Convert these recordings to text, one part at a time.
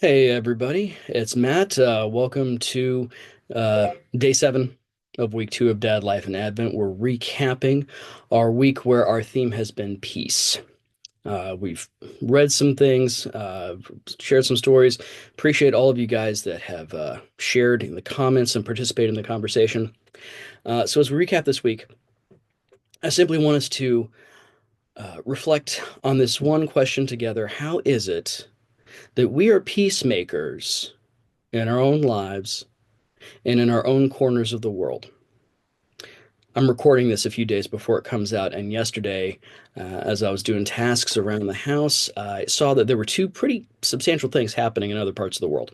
Hey everybody, it's Matt. Welcome to day 7 of week 2 of Dad Life and Advent. We're recapping our week where our theme has been peace. We've read some things, shared some stories. Appreciate all of you guys that have shared in the comments and participated in the conversation. So as we recap this week, I simply want us to reflect on this one question together. How is it that we are peacemakers in our own lives and in our own corners of the world? I'm recording this a few days before it comes out, and yesterday, as I was doing tasks around the house, I saw that there were two pretty substantial things happening in other parts of the world.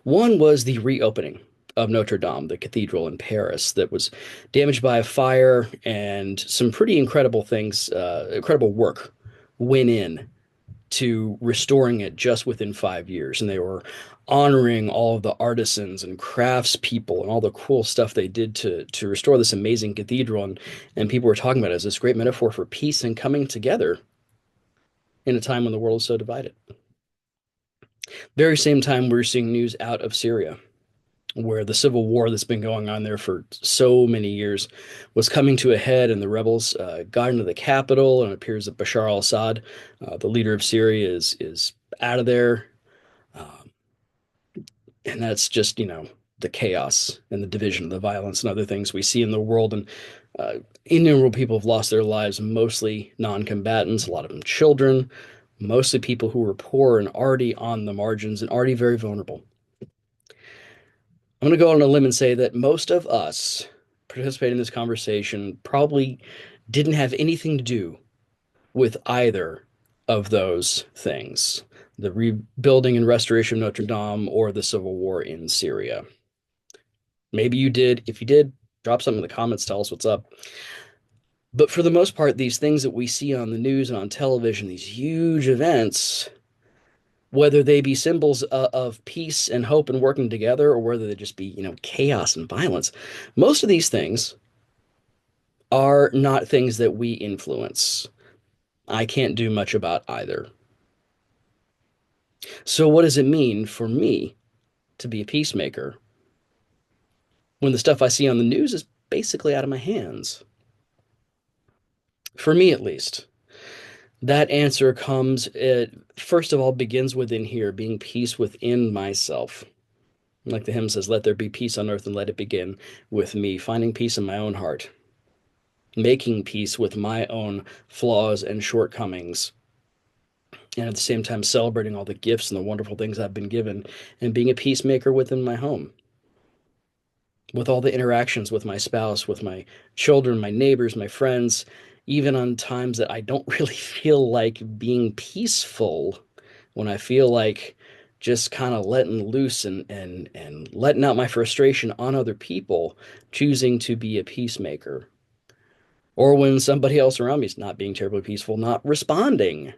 One was the reopening of Notre Dame, the cathedral in Paris that was damaged by a fire, and some pretty incredible things, incredible work went in to restoring it just within 5 years. And they were honoring all of the artisans and craftspeople and all the cool stuff they did to restore this amazing cathedral. And people were talking about it as this great metaphor for peace and coming together in a time when the world is so divided. Very same time, we're seeing news out of Syria, where the civil war that's been going on there for so many years was coming to a head, and the rebels got into the capital, and it appears that Bashar al-Assad, the leader of Syria, is out of there. Um, and that's just, the chaos and the division, the violence, and other things we see in the world. And innumerable people have lost their lives, mostly non-combatants, a lot of them children, mostly people who were poor and already on the margins and already very vulnerable. I'm going to go on a limb and say that most of us participating in this conversation probably didn't have anything to do with either of those things, the rebuilding and restoration of Notre Dame or the civil war in Syria. Maybe you did. If you did, drop something in the comments, tell us what's up. But for the most part, these things that we see on the news and on television, these huge events, whether they be symbols of peace and hope and working together, or whether they just be, chaos and violence, most of these things are not things that we influence. I can't do much about either. So, what does it mean for me to be a peacemaker when the stuff I see on the news is basically out of my hands? For me, at least, that answer comes, it first of all begins within here, being peace within myself. Like the hymn says, let there be peace on earth and let it begin with me, finding peace in my own heart, making peace with my own flaws and shortcomings, and at the same time celebrating all the gifts and the wonderful things I've been given, and being a peacemaker within my home, with all the interactions with my spouse, with my children, my neighbors, my friends, even on times that I don't really feel like being peaceful, when I feel like just kind of letting loose and letting out my frustration on other people, choosing to be a peacemaker. Or when somebody else around me is not being terribly peaceful, not responding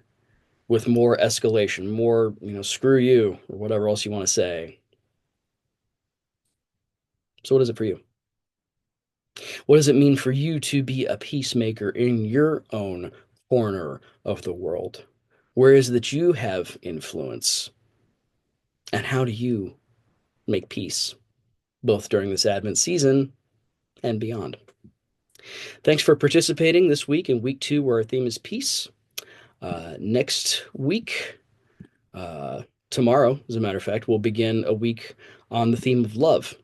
with more escalation, more, screw you, or whatever else you want to say. So what is it for you? What does it mean for you to be a peacemaker in your own corner of the world? Where is it that you have influence? And how do you make peace, both during this Advent season and beyond? Thanks for participating this week in week 2, where our theme is peace. Next week, uh, tomorrow, as a matter of fact, we'll begin a week on the theme of love,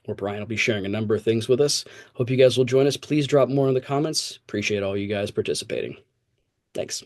where Brian will be sharing a number of things with us. Hope you guys will join us. Please drop more in the comments. Appreciate all you guys participating. Thanks.